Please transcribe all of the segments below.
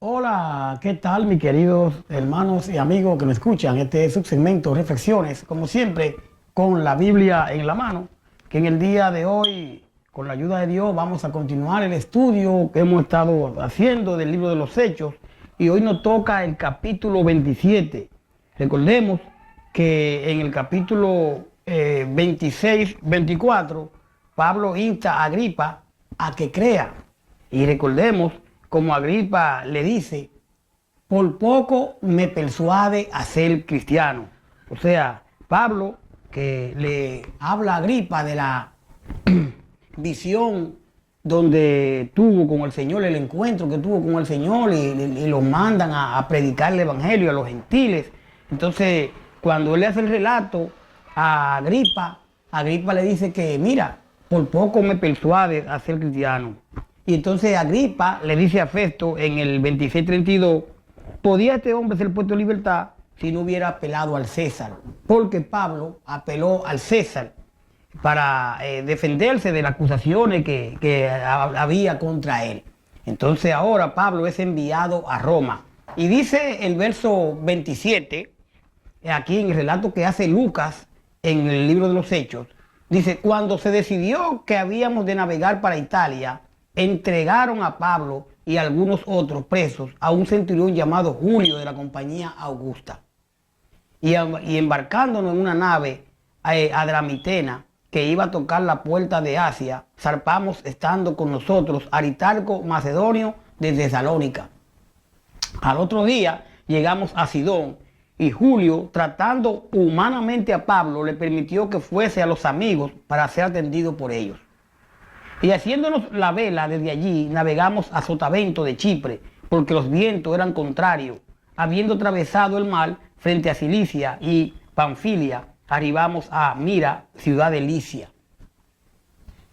Hola, ¿qué tal mis queridos hermanos y amigos que me escuchan? Este subsegmento Reflexiones, como siempre, con la Biblia en la mano, que en el día de hoy, con la ayuda de Dios, vamos a continuar el estudio que hemos estado haciendo del libro de los Hechos, y hoy nos toca el capítulo 27. Recordemos que en el capítulo 26-24, Pablo insta a Agripa a que crea, y recordemos como Agripa le dice: por poco me persuade a ser cristiano. O sea, Pablo, que le habla a Agripa de la visión donde tuvo con el Señor, el encuentro que tuvo con el Señor, y los mandan a predicar el Evangelio a los gentiles. Entonces, cuando él le hace el relato a Agripa, Agripa le dice que, mira, por poco me persuade a ser cristiano. Y entonces Agripa le dice a Festo en el 26:32, ¿podía este hombre ser puesto en libertad si no hubiera apelado al César? Porque Pablo apeló al César para defenderse de las acusaciones que había contra él. Entonces ahora Pablo es enviado a Roma. Y dice el verso 27, aquí en el relato que hace Lucas en el libro de los Hechos, dice: cuando se decidió que habíamos de navegar para Italia, entregaron a Pablo y a algunos otros presos a un centurión llamado Julio de la compañía Augusta. Y embarcándonos en una nave adramitena que iba a tocar la puerta de Asia, zarpamos estando con nosotros Aristarco Macedonio de Tesalónica. Al otro día llegamos a Sidón, y Julio, tratando humanamente a Pablo, le permitió que fuese a los amigos para ser atendido por ellos. Y haciéndonos la vela desde allí, navegamos a Sotavento de Chipre, porque los vientos eran contrarios. Habiendo atravesado el mar frente a Cilicia y Panfilia, arribamos a Mira, ciudad de Licia.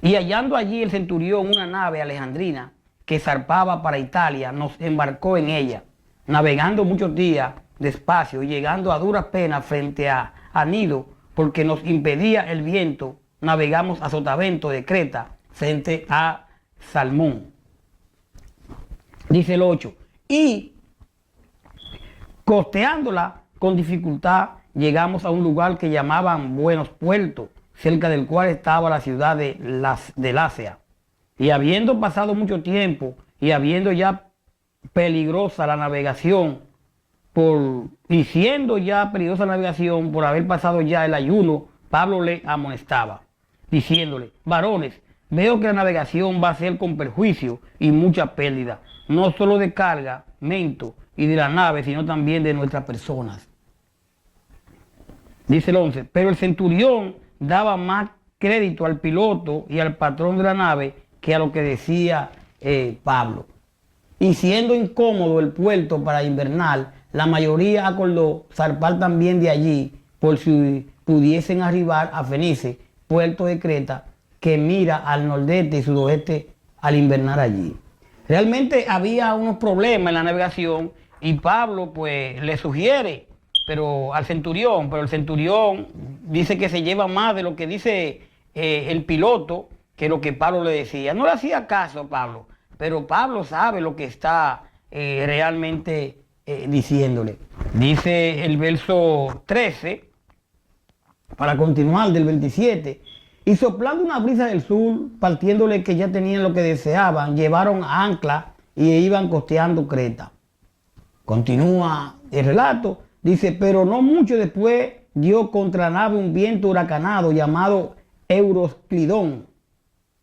Y hallando allí el centurión una nave alejandrina que zarpaba para Italia, nos embarcó en ella, navegando muchos días despacio y llegando a duras penas frente a Anido, porque nos impedía el viento, navegamos a Sotavento de Creta, frente a Salmón. Dice el 8, y costeándola con dificultad, llegamos a un lugar que llamaban Buenos Puertos, cerca del cual estaba la ciudad de Lasea. Y habiendo pasado mucho tiempo, y habiendo ya peligrosa la navegación, y siendo ya peligrosa la navegación por haber pasado ya el ayuno, Pablo le amonestaba, diciéndole: varones, veo que la navegación va a ser con perjuicio y mucha pérdida, no solo de cargamento y de la nave, sino también de nuestras personas. Dice el 11, pero el centurión daba más crédito al piloto y al patrón de la nave que a lo que decía Pablo. Y siendo incómodo el puerto para invernar, la mayoría acordó zarpar también de allí, por si pudiesen arribar a Fenice, puerto de Creta, que mira al nordeste y sudoeste al invernar allí. Realmente había unos problemas en la navegación, y Pablo pues le sugiere al centurión, pero el centurión dice que se lleva más de lo que dice el piloto que lo que Pablo le decía. No le hacía caso a Pablo, pero Pablo sabe lo que está realmente diciéndole. Dice el verso 13, para continuar del 27, y soplando una brisa del sur, partiéndole que ya tenían lo que deseaban, llevaron ancla y iban costeando Creta. Continúa el relato, dice: pero no mucho después dio contra la nave un viento huracanado llamado Euroclidón,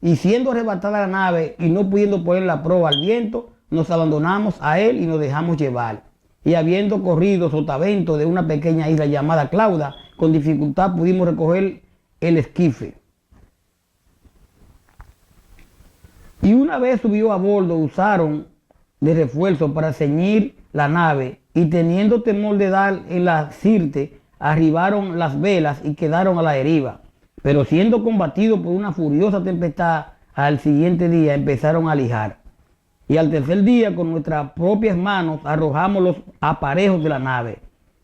y siendo arrebatada la nave y no pudiendo poner la proa al viento, nos abandonamos a él y nos dejamos llevar. Y habiendo corrido Sotavento de una pequeña isla llamada Clauda, con dificultad pudimos recoger el esquife. Y una vez subió a bordo, usaron de refuerzo para ceñir la nave, y teniendo temor de dar en la sirte, arribaron las velas y quedaron a la deriva. Pero siendo combatidos por una furiosa tempestad, al siguiente día empezaron a lijar. Y al tercer día, con nuestras propias manos, arrojamos los aparejos de la nave.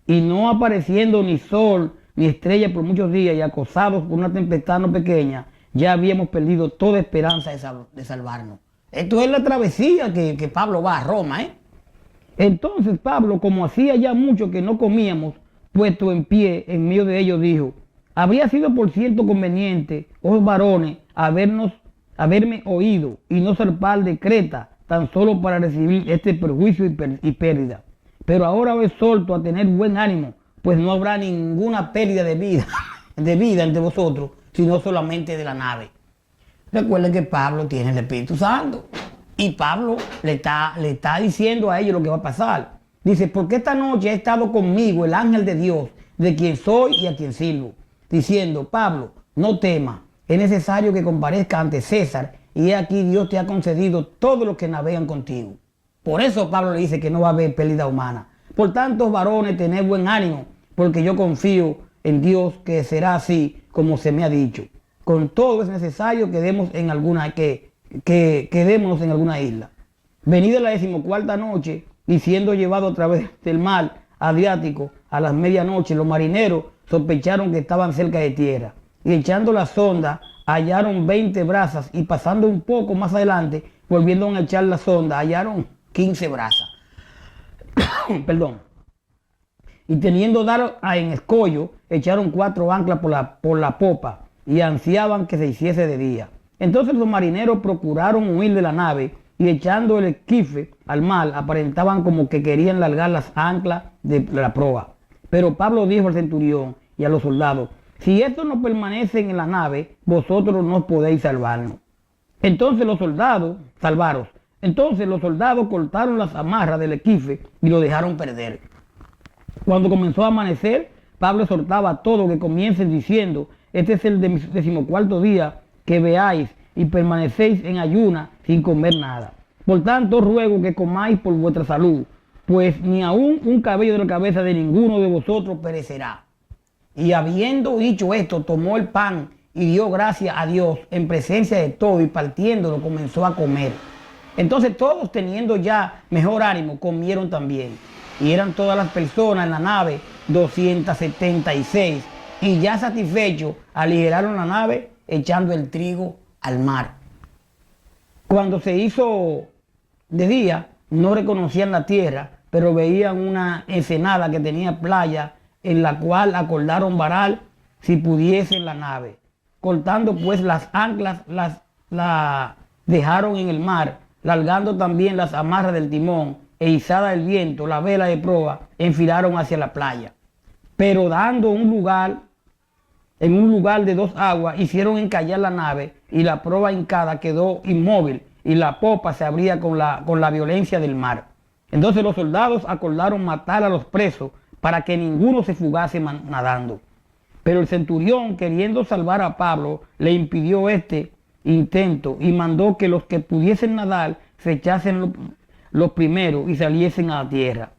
Y no apareciendo ni sol ni estrella por muchos días, y acosados por una tempestad no pequeña, ya habíamos perdido toda esperanza de salvarnos. Esto es la travesía que Pablo va a Roma, Entonces Pablo, como hacía ya mucho que no comíamos, puesto en pie en medio de ellos, dijo: habría sido por cierto conveniente, oh varones, haberme oído y no zarpar de Creta, tan solo para recibir este perjuicio y pérdida. Pero ahora os exhorto a tener buen ánimo, pues no habrá ninguna pérdida de vida, de vida entre vosotros, sino solamente de la nave. Recuerden que Pablo tiene el Espíritu Santo. Y Pablo le está diciendo a ellos lo que va a pasar. Dice: porque esta noche ha estado conmigo el ángel de Dios, de quien soy y a quien sirvo, diciendo: Pablo, no temas, es necesario que comparezca ante César, y he aquí Dios te ha concedido todos los que navegan contigo. Por eso Pablo le dice que no va a haber pérdida humana. Por tanto, varones, tened buen ánimo, porque yo confío en Dios que será así como se me ha dicho. Con todo es necesario que demos en alguna quedémonos en alguna isla. Venida la 14ª noche, y siendo llevado a través del mar Adriático a las medianoche, los marineros sospecharon que estaban cerca de tierra, y echando la sonda hallaron 20 brazas, y pasando un poco más adelante, volviendo a echar la sonda, hallaron 15 brazas. Perdón. Y teniendo dar en escollo, echaron 4 anclas por la popa, y ansiaban que se hiciese de día. Entonces los marineros procuraron huir de la nave, y echando el esquife al mar, aparentaban como que querían largar las anclas de la proa. Pero Pablo dijo al centurión y a los soldados: si estos no permanecen en la nave, vosotros no podéis salvarnos. Entonces los soldados cortaron las amarras del esquife y lo dejaron perder. Cuando comenzó a amanecer, Pablo exhortaba a todos que comiencen diciendo: este es el 14º día que veáis y permanecéis en ayuna sin comer nada. Por tanto, ruego que comáis por vuestra salud, pues ni aun un cabello de la cabeza de ninguno de vosotros perecerá. Y habiendo dicho esto, tomó el pan y dio gracias a Dios en presencia de todos, y partiéndolo comenzó a comer. Entonces todos, teniendo ya mejor ánimo, comieron también. Y eran todas las personas en la nave 276, y ya satisfechos aligeraron la nave echando el trigo al mar. Cuando se hizo de día, no reconocían la tierra, pero veían una ensenada que tenía playa, en la cual acordaron varar si pudiesen la nave. Cortando pues las anclas, la dejaron en el mar, largando también las amarras del timón, e izada el viento, la vela de proa, enfilaron hacia la playa. Pero dando en un lugar de 2 aguas, hicieron encallar la nave, y la proa hincada quedó inmóvil, y la popa se abría con la violencia del mar. Entonces los soldados acordaron matar a los presos, para que ninguno se fugase nadando. Pero el centurión, queriendo salvar a Pablo, le impidió este intento, y mandó que los que pudiesen nadar se echasen los primeros y saliesen a la tierra.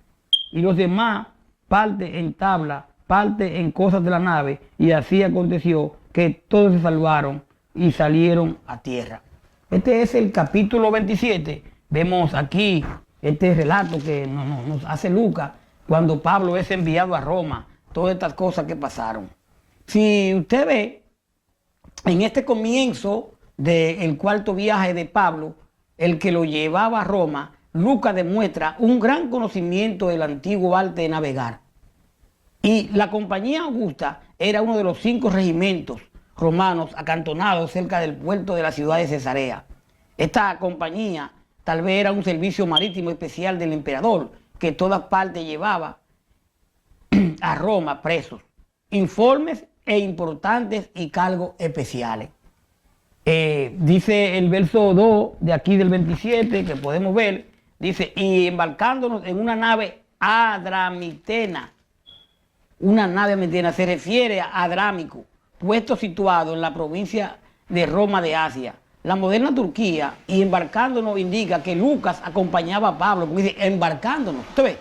Y los demás, parte en tabla, parte en cosas de la nave, y así aconteció que todos se salvaron y salieron a tierra. Este es el capítulo 27. Vemos aquí este relato que nos hace Lucas cuando Pablo es enviado a Roma, todas estas cosas que pasaron. Si usted ve, en este comienzo del 4.º viaje de Pablo, el que lo llevaba a Roma, Lucas demuestra un gran conocimiento del antiguo arte de navegar. Y la compañía Augusta era uno de los 5 regimientos romanos acantonados cerca del puerto de la ciudad de Cesarea. Esta compañía tal vez era un servicio marítimo especial del emperador, que todas partes llevaba a Roma presos, informes e importantes y cargos especiales. Dice el verso 2 de aquí del 27, que podemos ver, dice: y embarcándonos en una nave adramitena. Una nave adramitena se refiere a Adrámico, puesto situado en la provincia de Roma de Asia, la moderna Turquía, y embarcándonos indica que Lucas acompañaba a Pablo, porque dice embarcándonos. Usted ve,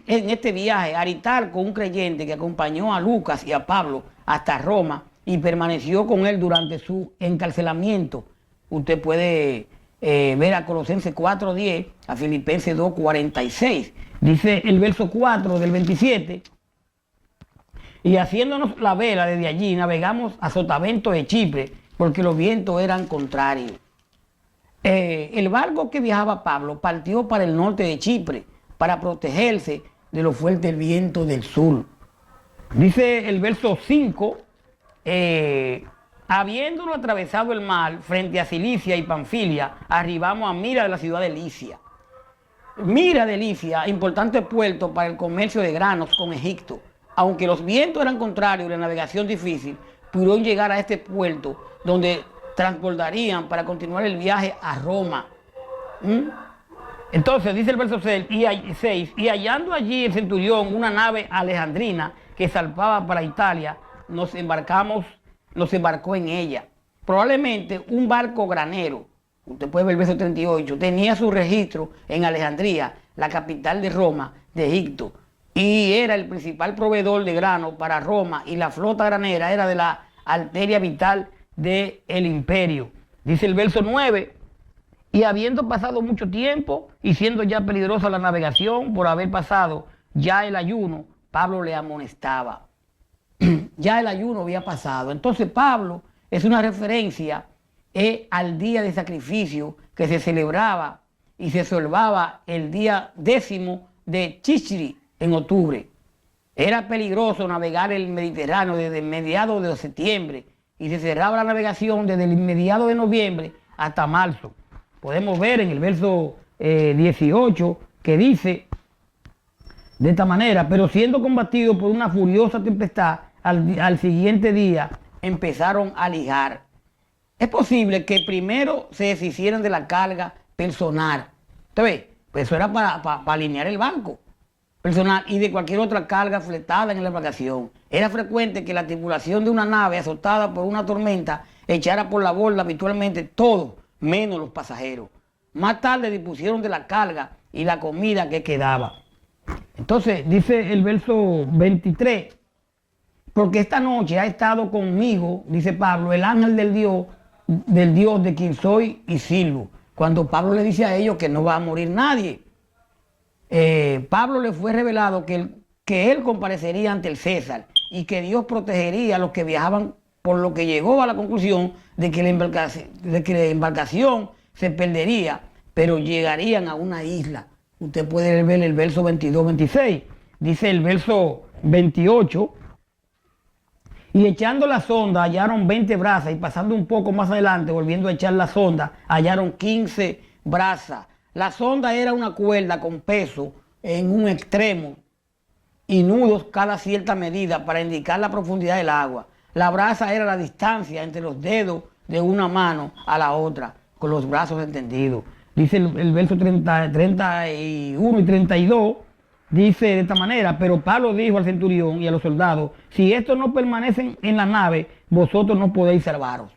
en este viaje, Aristarco, un creyente que acompañó a Lucas y a Pablo hasta Roma y permaneció con él durante su encarcelamiento. Usted puede ver a Colosenses 4:10, a Filipenses 2:46. Dice el verso 4 del 27: y haciéndonos la vela desde allí, navegamos a Sotavento de Chipre, porque los vientos eran contrarios. El barco que viajaba Pablo partió para el norte de Chipre, para protegerse de los fuertes vientos del sur. Dice el verso 5, habiéndolo atravesado el mar frente a Cilicia y Panfilia, arribamos a Mira de la ciudad de Licia. Mira de Licia, importante puerto para el comercio de granos con Egipto. Aunque los vientos eran contrarios y la navegación difícil, pudieron llegar a este puerto donde transbordarían para continuar el viaje a Roma. Entonces dice el verso 6, y hallando allí el centurión una nave alejandrina que zarpaba para Italia, nos embarcó en ella. Probablemente un barco granero, usted puede ver el verso 38, tenía su registro en Alejandría, la capital de Roma, de Egipto, y era el principal proveedor de grano para Roma, y la flota granera era de la arteria vital del imperio. Dice el verso 9, y habiendo pasado mucho tiempo y siendo ya peligrosa la navegación por haber pasado ya el ayuno, Pablo le amonestaba. Ya el ayuno había pasado. Entonces Pablo es una referencia al día de sacrificio que se celebraba y se observaba el día 10 de Chichri en octubre. Era peligroso navegar el Mediterráneo desde mediados de septiembre y se cerraba la navegación desde el mediados de noviembre hasta marzo. Podemos ver en el verso 18 que dice de esta manera, pero siendo combatidos por una furiosa tempestad, al siguiente día empezaron a lijar. Es posible que primero se deshicieran de la carga personal. ¿Usted ve? Pues eso era para alinear el banco personal y de cualquier otra carga fletada en la embarcación. Era frecuente que la tripulación de una nave azotada por una tormenta echara por la borda habitualmente todo, menos los pasajeros. Más tarde dispusieron de la carga y la comida que quedaba. Entonces dice el verso 23, porque esta noche ha estado conmigo, dice Pablo, el ángel del Dios de quien soy y sirvo. Cuando Pablo le dice a ellos que no va a morir nadie, Pablo le fue revelado que él comparecería ante el César y que Dios protegería a los que viajaban, por lo que llegó a la conclusión de que la embarcación se perdería, pero llegarían a una isla. Usted puede ver el verso 22-26. Dice el verso 28, y echando la sonda hallaron 20 brazas, y pasando un poco más adelante, volviendo a echar la sonda, hallaron 15 brazas. La sonda era una cuerda con peso en un extremo y nudos cada cierta medida para indicar la profundidad del agua. La braza era la distancia entre los dedos de una mano a la otra, con los brazos extendidos. Dice el verso 31 y 32, dice de esta manera, pero Pablo dijo al centurión y a los soldados, si estos no permanecen en la nave, vosotros no podéis salvaros.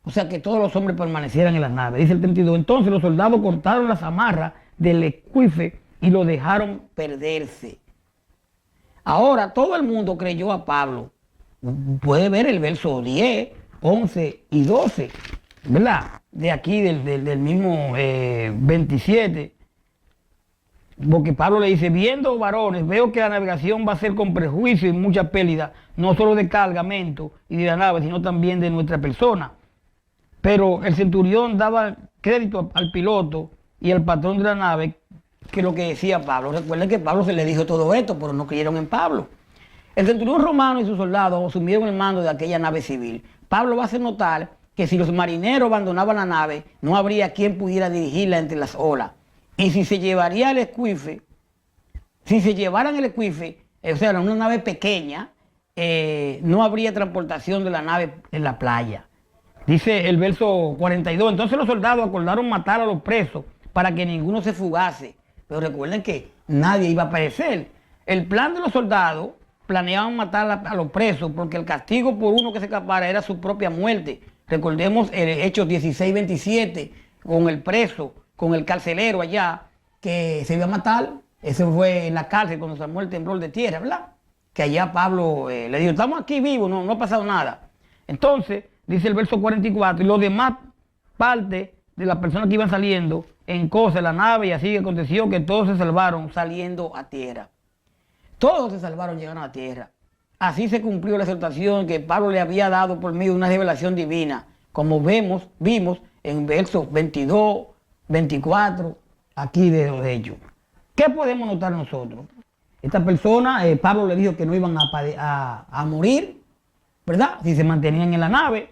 O sea que todos los hombres permanecieran en la nave. Dice el 32, entonces los soldados cortaron las amarras del esquife y lo dejaron perderse. Ahora todo el mundo creyó a Pablo. Puede ver el verso 10, 11 y 12, ¿verdad? De aquí, del mismo 27. Porque Pablo le dice, viendo varones, veo que la navegación va a ser con prejuicio y mucha pérdida, no solo de cargamento y de la nave, sino también de nuestra persona. Pero el centurión daba crédito al piloto y al patrón de la nave, que lo que decía Pablo. Recuerden que Pablo se le dijo todo esto, pero no creyeron en Pablo. El centurión romano y sus soldados asumieron el mando de aquella nave civil. Pablo va a hacer notar que si los marineros abandonaban la nave, no habría quien pudiera dirigirla entre las olas. Y si se llevaría el esquife, si se llevaran el esquife, o sea, una nave pequeña, no habría transportación de la nave en la playa. Dice el verso 42, entonces los soldados acordaron matar a los presos para que ninguno se fugase. Pero recuerden que nadie iba a perecer. El plan de los soldados planeaban matar a los presos porque el castigo por uno que se escapara era su propia muerte. Recordemos el Hechos 16-27 con el preso, con el carcelero allá, que se iba a matar. Eso fue en la cárcel cuando se armó el temblor de tierra, ¿verdad? Que allá Pablo le dijo, estamos aquí vivos, no ha pasado nada. Entonces, dice el verso 44, y los demás partes de las personas que iban saliendo en cosa la nave, y así aconteció que todos se salvaron saliendo a tierra. Todos se salvaron llegando a tierra. Así se cumplió la exhortación que Pablo le había dado por medio de una revelación divina, como vimos en versos 22, 24, aquí de los Hechos. ¿Qué podemos notar nosotros? Esta persona, Pablo le dijo que no iban a morir, ¿verdad? Si se mantenían en la nave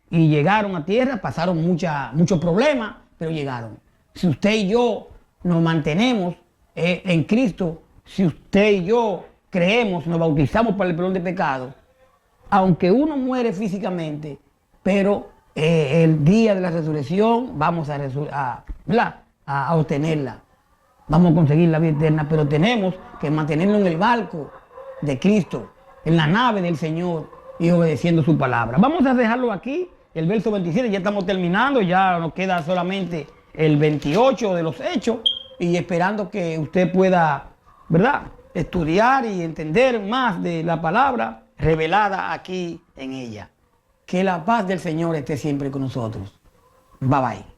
y llegaron a tierra, pasaron muchos problemas, pero llegaron. Si usted y yo nos mantenemos en Cristo, si usted y yo creemos, nos bautizamos para el perdón de pecados, aunque uno muere físicamente, pero el día de la resurrección vamos a obtenerla. Vamos a conseguir la vida eterna, pero tenemos que mantenernos en el barco de Cristo, en la nave del Señor y obedeciendo su palabra. Vamos a dejarlo aquí, el verso 27, ya estamos terminando, ya nos queda solamente el 28 de los Hechos y esperando que usted pueda, ¿verdad?, estudiar y entender más de la palabra revelada aquí en ella. Que la paz del Señor esté siempre con nosotros. Bye bye.